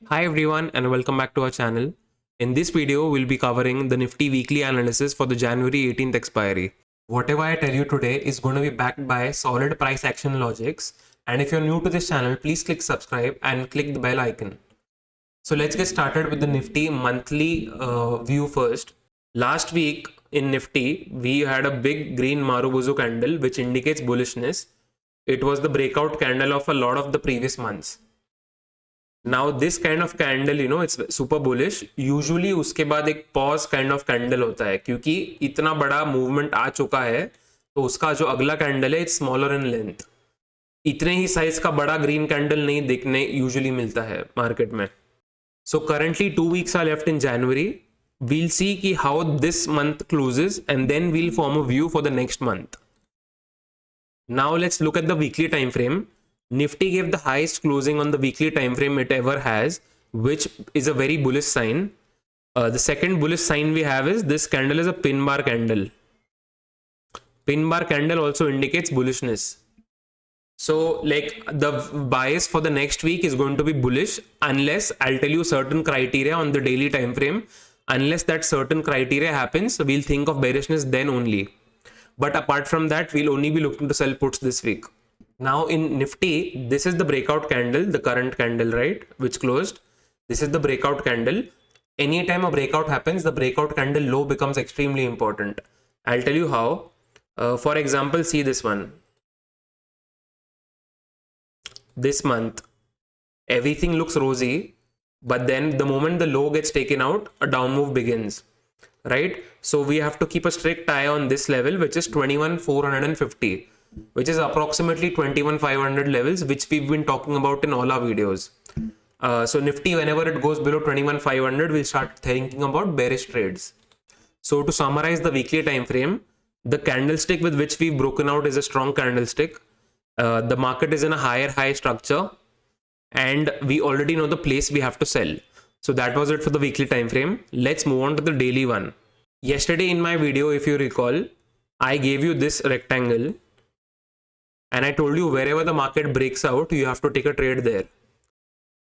Hi everyone and welcome back to our channel. In this video, we'll be covering the Nifty weekly analysis for the January 18th expiry. Whatever I tell you today is going to be backed by solid price action logics. And if you're new to this channel, please click subscribe and click the bell icon. So let's get started with the Nifty monthly view first. Last week in Nifty, we had a big green Marubozu candle which indicates bullishness. It was the breakout candle of a lot of the previous months. Now this kind of candle, it's super bullish. Usually उसके बाद एक pause kind of candle होता है क्योंकि इतना बड़ा movement आ चुका है तो उसका जो अगला candle है it's smaller in length. इतने ही size का बड़ा green candle नहीं देखने usually मिलता है market में. So currently 2 weeks are left in January. We'll see कि how this month closes and then we'll form a view for the next month. Now let's look at the weekly time frame. Nifty gave the highest closing on the weekly time frame it ever has, which is a very bullish sign. The second bullish sign we have is this candle is a pin bar candle. Pin bar candle also indicates bullishness. So like the bias for the next week is going to be bullish unless I'll tell you certain criteria on the daily time frame. Unless that certain criteria happens, we'll think of bearishness then only. But apart from that, we'll only be looking to sell puts this week. Now in Nifty, this is the breakout candle, the current candle, right, which closed. This is the breakout candle. Anytime a breakout happens, the breakout candle low becomes extremely important. I'll tell you how. For example, see this one. This month, everything looks rosy, but then the moment the low gets taken out, a down move begins, right? So we have to keep a strict eye on this level, which is 21,450. Which is approximately 21,500 levels, which we've been talking about in all our videos. So Nifty, whenever it goes below 21,500, we'll start thinking about bearish trades. So to summarize the weekly time frame, the candlestick with which we've broken out is a strong candlestick. The market is in a higher high structure, and we already know the place we have to sell. So that was it for the weekly time frame. Let's move on to the daily one. Yesterday in my video, if you recall, I gave you this rectangle. And I told you wherever the market breaks out, you have to take a trade there.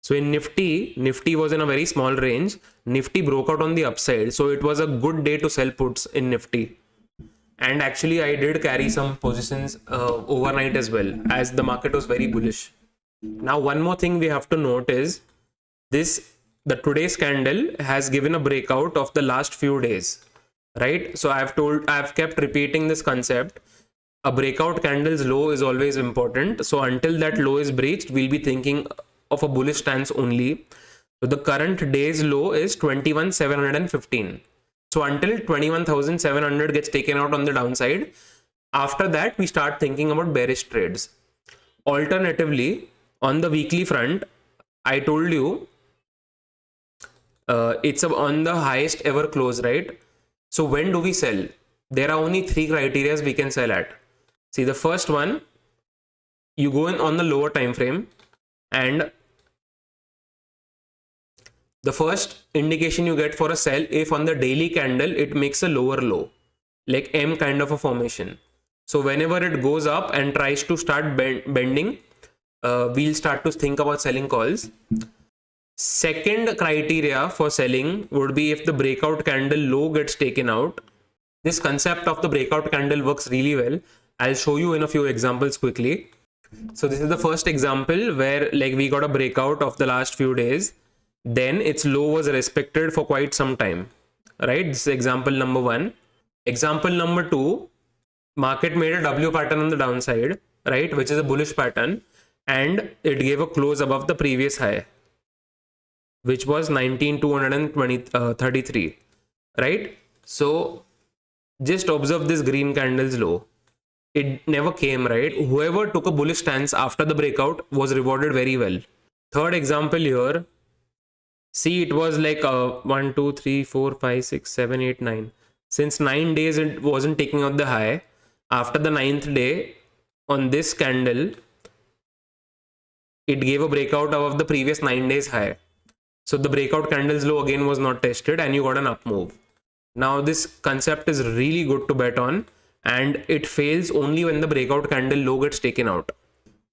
So in Nifty was in a very small range. Nifty broke out on the upside. So it was a good day to sell puts in Nifty. And actually I did carry some positions overnight as well, as the market was very bullish. Now one more thing we have to note is the today's candle has given a breakout of the last few days, right? So I've kept repeating this concept. A breakout candle's low is always important. So until that low is breached, we'll be thinking of a bullish stance only. So the current day's low is 21,715. So until 21,700 gets taken out on the downside, after that we start thinking about bearish trades. Alternatively, on the weekly front, I told you it's on the highest ever close, right? So when do we sell? There are only 3 criteria we can sell at. See, the first one, you go in on the lower time frame, and the first indication you get for a sell if on the daily candle it makes a lower low, like M kind of a formation. So whenever it goes up and tries to start bending, we'll start to think about selling calls. Second criteria for selling would be if the breakout candle low gets taken out. This concept of the breakout candle works really well. I'll show you in a few examples quickly. So this is the first example where like we got a breakout of the last few days. Then its low was respected for quite some time, right? This is example number 1. Example number 2, market made a W pattern on the downside, right? Which is a bullish pattern, and it gave a close above the previous high, which was 19,233, right? So just observe this green candle's low. It never came, right? Whoever took a bullish stance after the breakout was rewarded very well. Third example here, see, it was like 1, 2, 3, 4, 5, 6, 7, 8, 9. Since 9 days it wasn't taking out the high. After the 9th day, on this candle, it gave a breakout above the previous 9 days high. So the breakout candle's low again was not tested and you got an up move. Now this concept is really good to bet on, and it fails only when the breakout candle low gets taken out.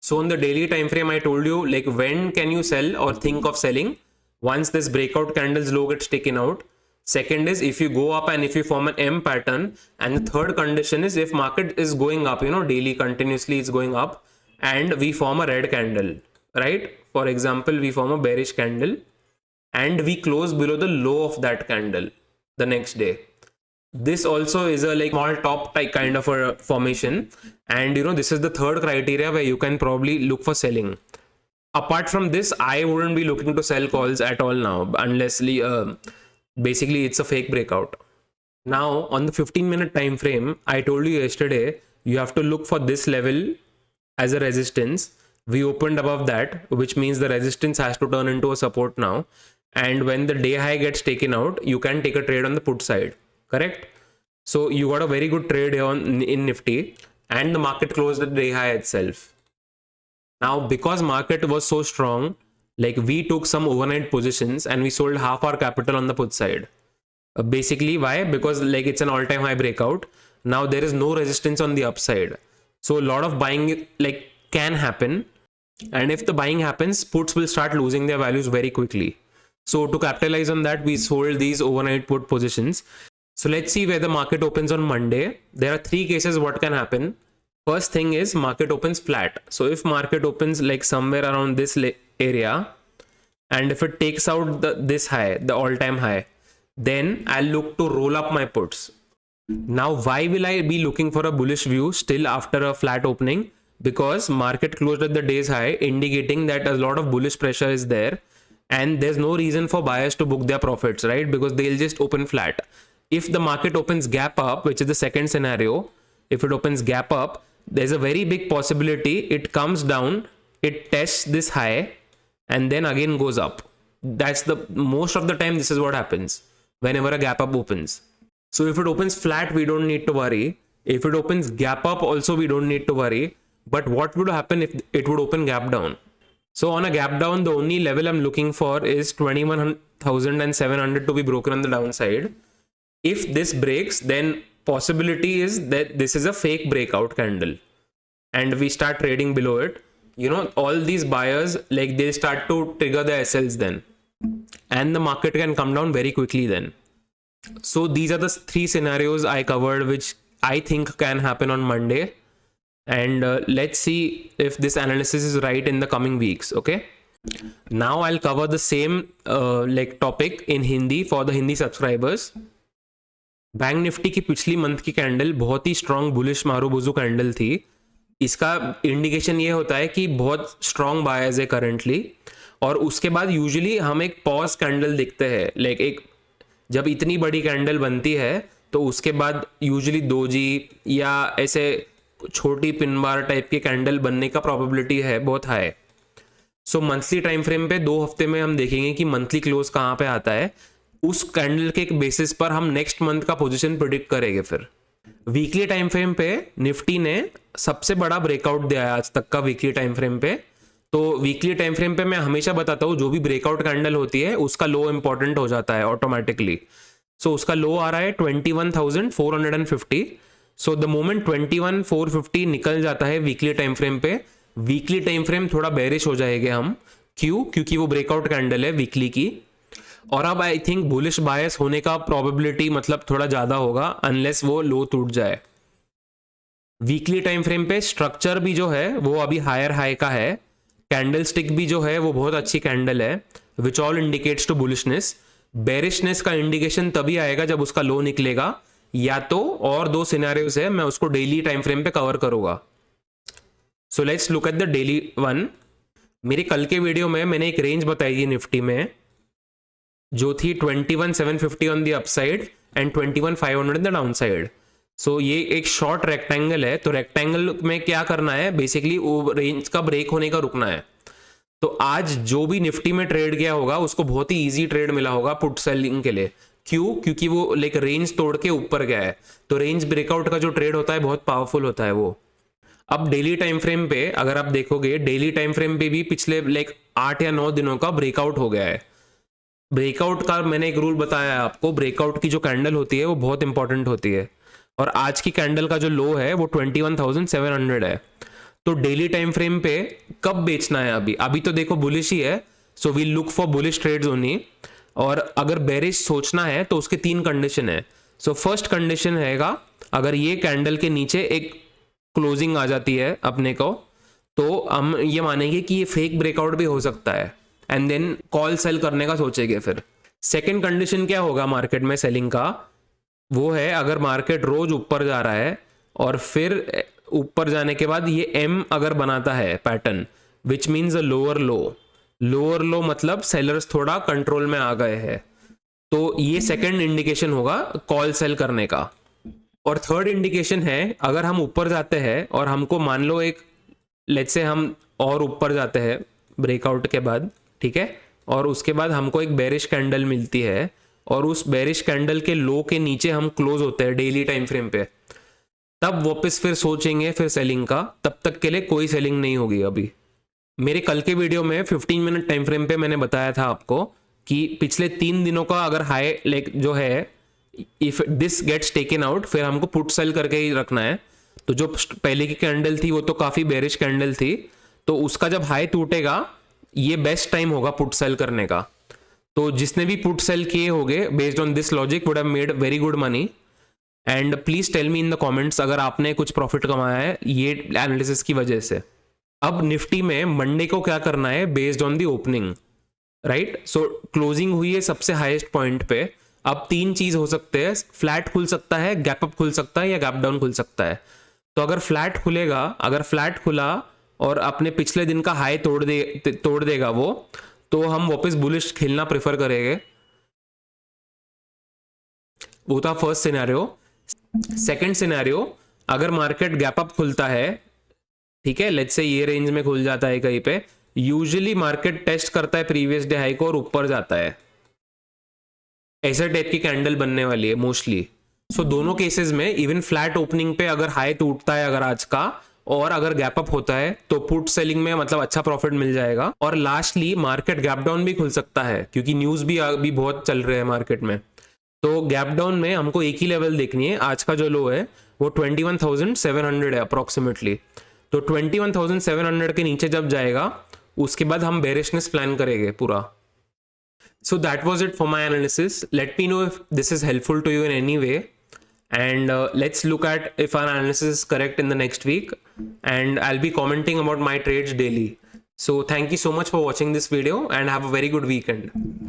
So on the daily time frame, I told you like when can you sell or think of selling once this breakout candles low gets taken out. Second is if you go up and if you form an M pattern. And the third condition is if market is going up, daily continuously it's going up and we form a red candle, right? For example, we form a bearish candle and we close below the low of that candle the next day. This also is a like small top type kind of a formation. And this is the third criteria where you can probably look for selling. Apart from this, I wouldn't be looking to sell calls at all now, unless basically it's a fake breakout. Now on the 15-minute time frame, I told you yesterday, you have to look for this level as a resistance. We opened above that, which means the resistance has to turn into a support now. And when the day high gets taken out, you can take a trade on the put side, correct? So you got a very good trade here in Nifty, and the market closed at the day high itself. Now, because market was so strong, like we took some overnight positions and we sold half our capital on the put side. Basically, why? Because like it's an all-time high breakout. Now there is no resistance on the upside. So a lot of buying like can happen. And if the buying happens, puts will start losing their values very quickly. So to capitalize on that, we sold these overnight put positions. So let's see where the market opens on Monday. There are three cases what can happen. First thing is market opens flat. So if market opens like somewhere around this area, and if it takes out this high, the all-time high, then I'll look to roll up my puts. Now, why will I be looking for a bullish view still after a flat opening? Because market closed at the day's high, indicating that a lot of bullish pressure is there, and there's no reason for buyers to book their profits, right? Because they'll just open flat. If the market opens gap up, which is the second scenario, if it opens gap up, there's a very big possibility it comes down, it tests this high, and then again goes up. That's the most of the time this is what happens whenever a gap up opens. So if it opens flat, we don't need to worry. If it opens gap up also, we don't need to worry. But what would happen if it would open gap down? So on a gap down, the only level I'm looking for is 21,700 to be broken on the downside. If this breaks, then possibility is that this is a fake breakout candle and we start trading below it. All these buyers, like they start to trigger the SLs then, and the market can come down very quickly then. So these are the three scenarios I covered, which I think can happen on Monday. And let's see if this analysis is right in the coming weeks. Okay. Now I'll cover the same like topic in Hindi for the Hindi subscribers. Bank Nifty की पिछली month की candle बहुत ही strong bullish marubozu candle थी. इसका indication ये होता है कि बहुत स्ट्रॉन्ग बायर्स है करंटली, और उसके बाद यूजुअली हम एक पॉज कैंडल देखते हैं. लाइक एक जब इतनी बड़ी कैंडल बनती है तो उसके बाद यूजुअली दोजी या ऐसे छोटी पिन बार टाइप की कैंडल बनने का प्रोबेबिलिटी है बहुत हाई. सो मंथली टाइम फ्रेम पे 2 हफ्ते में हम देखेंगे कि मंथली क्लोज कहाँ पे आता है. उस कैंडल के बेसिस पर हम नेक्स्ट मंथ का पोजीशन प्रिडिक्ट करेंगे. फिर वीकली टाइम फ्रेम पे निफ्टी ने सबसे बड़ा ब्रेकआउट दिया है आज तक का वीकली टाइम फ्रेम पे. तो वीकली टाइम फ्रेम पे मैं हमेशा बताता हूँ जो भी ब्रेकआउट कैंडल होती है उसका लो इंपॉर्टेंट हो जाता है ऑटोमेटिकली. सो उसका लो आ रहा है 21,450. सो द मोमेंट 21,450 निकल जाता है वीकली टाइम फ्रेम पे, वीकली टाइम फ्रेम थोड़ा बेरिश हो जाएगा हम. क्यों? क्योंकि वो ब्रेकआउट कैंडल है वीकली की. और अब आई थिंक बुलिश बायस होने का प्रोबेबिलिटी मतलब थोड़ा ज्यादा होगा अनलेस वो लो टूट जाए. वीकली टाइम फ्रेम पे स्ट्रक्चर भी जो है वो अभी हायर हाई का है. कैंडल स्टिक भी जो है वो बहुत अच्छी कैंडल है, which all indicates to bullishness. Bearishness का इंडिकेशन तभी आएगा जब उसका लो निकलेगा, या तो और 2 सिनेरियोस है, मैं उसको डेली टाइम फ्रेम पे कवर करूंगा. So let's look at the daily one. मेरे कल के वीडियो में मैंने एक रेंज बताई थी निफ्टी में जो थी 21,750 on the upside and 21,500 in the downside. So ये एक शॉर्ट रेक्टेंगल है. तो रेक्टेंगल में क्या करना है, बेसिकली वो रेंज का ब्रेक होने का रुकना है. तो आज जो भी निफ्टी में ट्रेड किया होगा उसको बहुत ही इजी ट्रेड मिला होगा पुट सेलिंग के लिए. क्यों? क्योंकि वो लाइक रेंज तोड़ के ऊपर गया है. तो रेंज ब्रेकआउट का जो ट्रेड होता है बहुत पावरफुल होता है वो. अब डेली टाइम फ्रेम पे अगर आप देखोगे, डेली टाइम फ्रेम पे भी पिछले लाइक 8 या 9 दिनों का ब्रेकआउट हो गया है. ब्रेकआउट का मैंने एक रूल बताया है आपको, ब्रेकआउट की जो कैंडल होती है वो बहुत इंपॉर्टेंट होती है. और आज की कैंडल का जो लो है वो 21,700 है. तो डेली टाइम फ्रेम पे कब बेचना है? अभी तो देखो बुलिश ही है. So we look for bullish trades only. और अगर बेरिश सोचना है तो उसके 3 कंडीशन है। सो फर्स्ट कंडीशन रहेगा, अगर ये कैंडल के नीचे एक क्लोजिंग आ जाती है अपने को, तो हम ये मानेंगे कि ये फेक ब्रेकआउट भी हो सकता है, एंड देन कॉल सेल करने का सोचेंगे फिर। सेकंड कंडीशन क्या होगा मार्केट में सेलिंग का, वो है अगर मार्केट रोज ऊपर जा रहा है और फिर ऊपर जाने के बाद ये एम अगर बनाता है pattern, which means a lower low. Lower लो मतलब सेलर्स थोड़ा कंट्रोल में आ गए हैं, तो ये सेकंड इंडिकेशन होगा कॉल सेल करने का। और थर्ड इंडिकेशन है, अगर हम ऊपर जाते हैं और हमको मान लो एक, लेट्स से हम और ऊपर जाते हैं ब्रेकआउट के बाद, ठीक है, और उसके बाद हमको एक बेरिश कैंडल मिलती है और उस बेरिश कैंडल के लो के नीचे हम क्लोज होते हैं डेली टाइम फ्रेम पे, तब वापस फिर सोचेंगे फिर सेलिंग का। तब तक के लिए कोई सेलिंग नहीं होगी। अभी मेरे कल के वीडियो में 15 मिनट टाइम फ्रेम पे मैंने बताया था आपको कि पिछले 3 दिनों का अगर हाई लाइक जो है, if this gets taken out, फिर हमको पुट सेल करके ही रखना है। तो जो पहले की कैंडल थी वो तो काफी बेरिश कैंडल थी, तो उसका जब हाई टूटेगा ये बेस्ट टाइम होगा पुट सेल करने का। तो जिसने भी पुट सेल किए होंगे based on this logic would have made very good money. And please tell me in the comments अगर आपने कुछ प्रॉफिट कमाया है ये एनालिसिस की वजह से। अब निफ्टी में मंडे को क्या करना है based on the opening, right. So closing हुई है सबसे हाईएस्ट पॉइंट पे। अब 3 चीज हो सकते हैं, फ्लैट खुल सकता है, गैप अप खुल सकता है, या गैप डाउन खुल सकता है। तो अगर फ्लैट खुलेगा, अगर फ्लैट खुला और अपने पिछले दिन का हाई तोड़ देगा वो, तो हम वापस बुलिश खेलना प्रेफर करेंगे। वो था फर्स्ट सिनेरियो। सेकंड सिनेरियो, अगर मार्केट गैप अप खुलता है, ठीक है, लेट्स से ये रेंज में खुल जाता है कहीं पे, यूजुअली मार्केट टेस्ट करता है प्रीवियस डे हाई को और ऊपर जाता है, ऐसा टाइप की कैंडल बनने वाली है मोस्टली। सो दोनों केसेस में इवन फ्लैट ओपनिंग पे अगर हाई टूटता है अगर आज का, और अगर गैप अप होता है, तो पुट सेलिंग में मतलब अच्छा प्रॉफिट मिल जाएगा। और लास्टली मार्केट गैप डाउन भी खुल सकता है, क्योंकि न्यूज भी अभी बहुत चल रहे हैं मार्केट में। तो गैप डाउन में हमको एक ही लेवल देखनी है, आज का जो लो है वो 21,700 है अप्रोक्सीमेटली। तो 21,700 के नीचे जब जाएगा उसके बाद हम बेरिशनेस प्लान करेंगे पूरा। So that was it for my analysis. Let me know if this is helpful to you in any way. And let's look at if our analysis is correct in the next week. And I'll be commenting about my trades daily. So thank you so much for watching this video and have a very good weekend.